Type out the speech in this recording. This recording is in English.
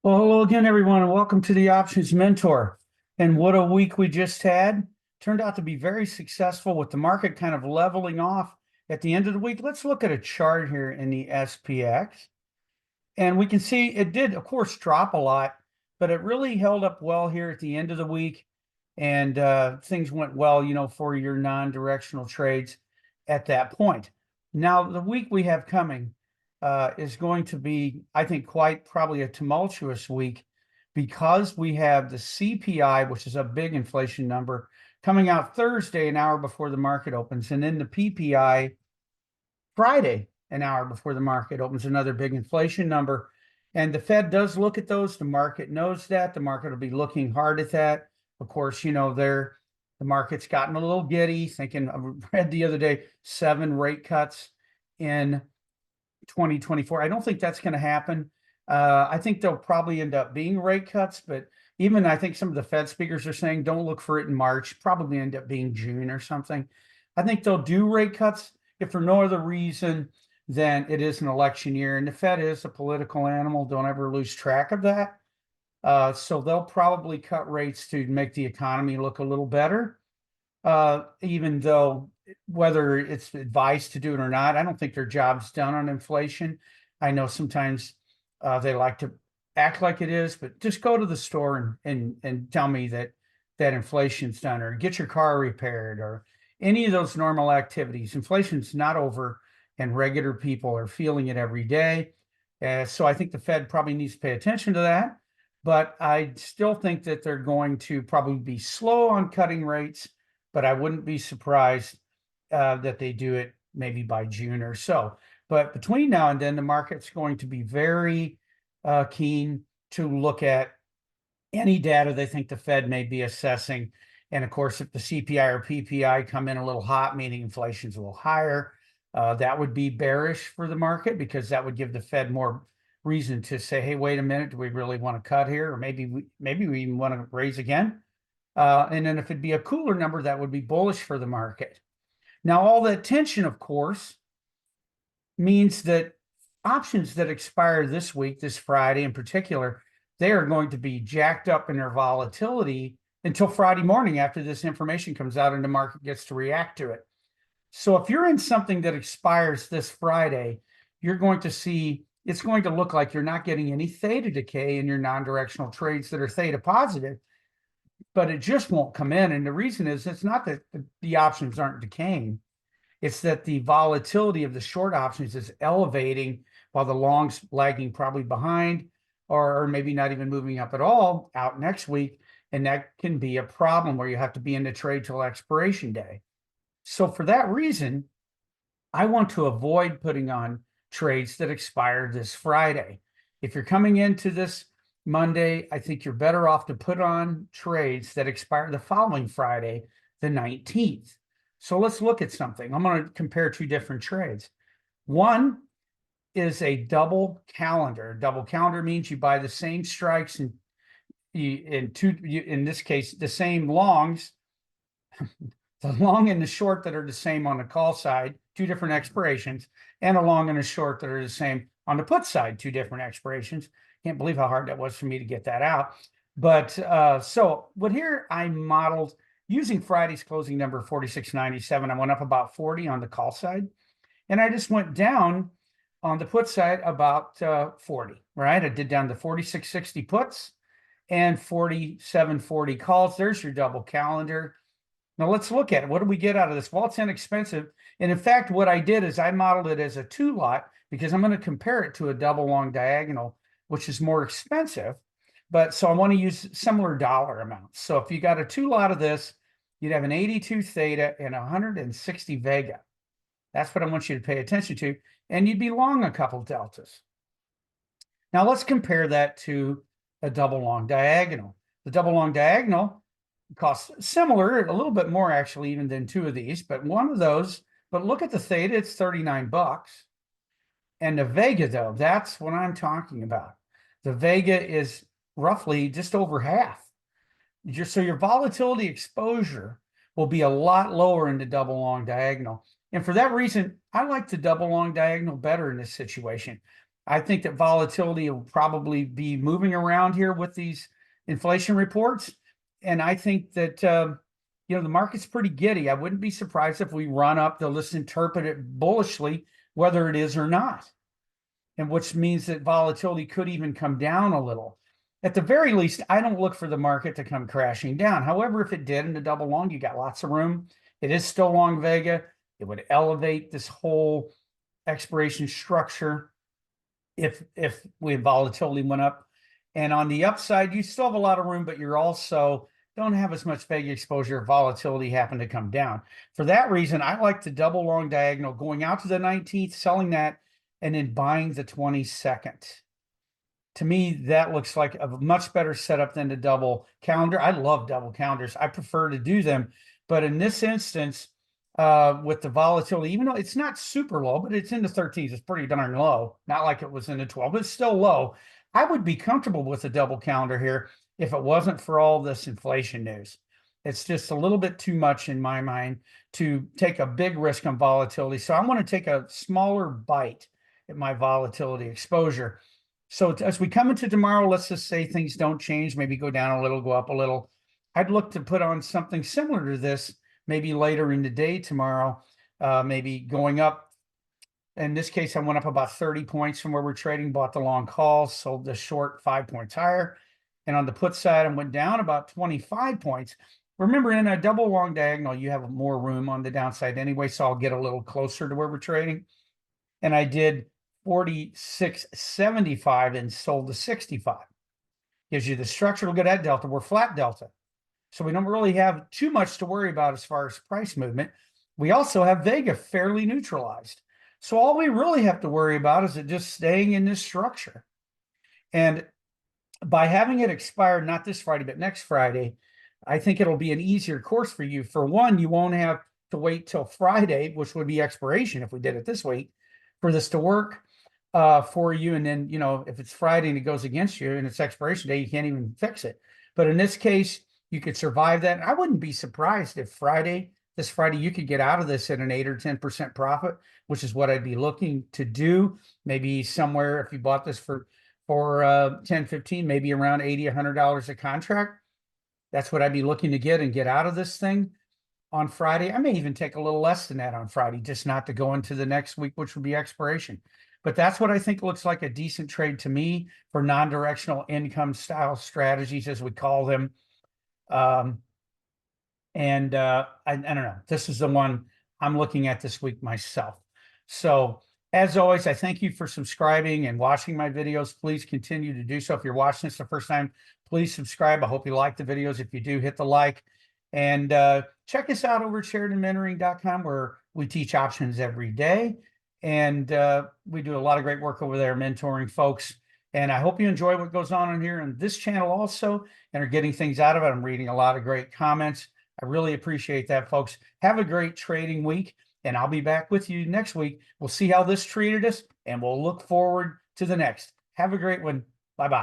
Well, hello again, everyone, and welcome to the Options Mentor. And what a week we just had. Turned out to be very successful with the market kind of leveling off at the end of the week. Let's look at a chart here in the SPX. And we can see it did, of course, drop a lot, but it really held up well here at the end of the week. And things went well, for your non-directional trades at that point. Now, the week we have coming is going to be, I think, quite probably a tumultuous week because we have the CPI, which is a big inflation number, coming out Thursday, an hour before the market opens, and then the PPI Friday, an hour before the market opens, another big inflation number. And the Fed does look at those. The market knows that. The market will be looking hard at that. Of course, the market's gotten a little giddy, thinking, I read the other day, 7 rate cuts in 2024. I don't think that's going to happen. I think there'll probably end up being rate cuts, but even I think some of the Fed speakers are saying don't look for it in March, probably end up being June or something. I think they'll do rate cuts if for no other reason than it is an election year. And the Fed is a political animal. Don't ever lose track of that. So they'll probably cut rates to make the economy look a little better, even though whether it's advised to do it or not, I don't think their job's done on inflation. I know sometimes they like to act like it is, but just go to the store and tell me that inflation's done, or get your car repaired, or any of those normal activities. Inflation's not over, and regular people are feeling it every day. So I think the Fed probably needs to pay attention to that. But I still think that they're going to probably be slow on cutting rates, but I wouldn't be surprised that they do it maybe by June or so. But between now and then, the market's going to be very keen to look at any data they think the Fed may be assessing. And of course, if the CPI or PPI come in a little hot, meaning inflation's a little higher, that would be bearish for the market, because that would give the Fed more reason to say, hey, wait a minute, do we really want to cut here? Or maybe we even want to raise again. And then if it'd be a cooler number, that would be bullish for the market. Now, all that tension, of course, means that options that expire this week, this Friday in particular, they are going to be jacked up in their volatility until Friday morning after this information comes out and the market gets to react to it. So if you're in something that expires this Friday, you're going to see it's going to look like you're not getting any theta decay in your non-directional trades that are theta positive, but it just won't come in. And the reason is it's not that the options aren't decaying. It's that the volatility of the short options is elevating while the longs lagging probably behind, or maybe not even moving up at all out next week. And that can be a problem where you have to be in the trade till expiration day. So for that reason, I want to avoid putting on trades that expire this Friday. If you're coming into this Monday, I think you're better off to put on trades that expire the following Friday, the 19th. So let's look at something. I'm going to compare 2 different trades. One is a double calendar. Double calendar means you buy the same strikes in this case, the same longs, the long and the short that are the same on the call side, 2 different expirations, and a long and a short that are the same on the put side, 2 different expirations. Can't believe how hard that was for me to get that out. But but here I modeled using Friday's closing number 46.97. I went up about 40 on the call side, and I just went down on the put side about 40, right? I did down to 46.60 puts and 47.40 calls. There's your double calendar. Now let's look at it. What do we get out of this? Well, it's inexpensive. And in fact, what I did is I modeled it as a 2 lot because I'm going to compare it to a double long diagonal, which is more expensive. But so I want to use similar dollar amounts. So if you got a 2 lot of this, you'd have an 82 theta and 160 vega. That's what I want you to pay attention to. And you'd be long a couple deltas. Now let's compare that to a double long diagonal. The double long diagonal costs similar, a little bit more actually even than 2 of these, but one of those, but look at the theta, it's 39 bucks. And the vega though, that's what I'm talking about. The vega is roughly just over half. So your volatility exposure will be a lot lower in the double long diagonal. And for that reason, I like the double long diagonal better in this situation. I think that volatility will probably be moving around here with these inflation reports. And I think that, the market's pretty giddy. I wouldn't be surprised if we run up. They'll just interpret it bullishly, whether it is or not. And which means that volatility could even come down a little. At the very least, I don't look for the market to come crashing down. However, if it did in the double long, you got lots of room. It is still long Vega. It would elevate this whole expiration structure if volatility went up. And on the upside, you still have a lot of room, but you're also don't have as much Vega exposure if volatility happened to come down. For that reason, I like the double long diagonal going out to the 19th, selling that, and then buying the 22nd. To me, that looks like a much better setup than the double calendar. I love double calendars. I prefer to do them. But in this instance, with the volatility, even though it's not super low, but it's in the 13s, it's pretty darn low. Not like it was in the 12, but it's still low. I would be comfortable with a double calendar here if it wasn't for all this inflation news. It's just a little bit too much in my mind to take a big risk on volatility. So I want to take a smaller bite at my volatility exposure. So as we come into tomorrow, let's just say things don't change, maybe go down a little, go up a little. I'd look to put on something similar to this, maybe later in the day tomorrow, maybe going up. In this case, I went up about 30 points from where we're trading, bought the long call, sold the short 5 points higher. And on the put side, I went down about 25 points. Remember, in a double long diagonal, you have more room on the downside anyway, so I'll get a little closer to where we're trading. And I did 46.75 and sold the 65. Gives you the structure. Look at that delta. We're flat delta. So we don't really have too much to worry about as far as price movement. We also have Vega fairly neutralized. So all we really have to worry about is it just staying in this structure. And by having it expire, not this Friday, but next Friday, I think it'll be an easier course for you. For one, you won't have to wait till Friday, which would be expiration if we did it this week, for this to work for you. And then, if it's Friday and it goes against you and it's expiration day, you can't even fix it. But in this case, you could survive that. And I wouldn't be surprised if this Friday, you could get out of this at an 8 or 10% profit, which is what I'd be looking to do. Maybe somewhere, if you bought this for 10, 15, maybe around $80, $100 a contract. That's what I'd be looking to get out of this thing on Friday. I may even take a little less than that on Friday, just not to go into the next week, which would be expiration. But that's what I think looks like a decent trade to me for non-directional income style strategies, as we call them. I don't know. This is the one I'm looking at this week myself. So as always, I thank you for subscribing and watching my videos. Please continue to do so. If you're watching this the first time, please subscribe. I hope you like the videos. If you do, hit the like. And check us out over at SheridanMentoring.com, where we teach options every day. And we do a lot of great work over there mentoring folks. And I hope you enjoy what goes on here in this channel also and are getting things out of it. I'm reading a lot of great comments. I really appreciate that, folks. Have a great trading week, and I'll be back with you next week. We'll see how this treated us, and we'll look forward to the next. Have a great one. Bye-bye.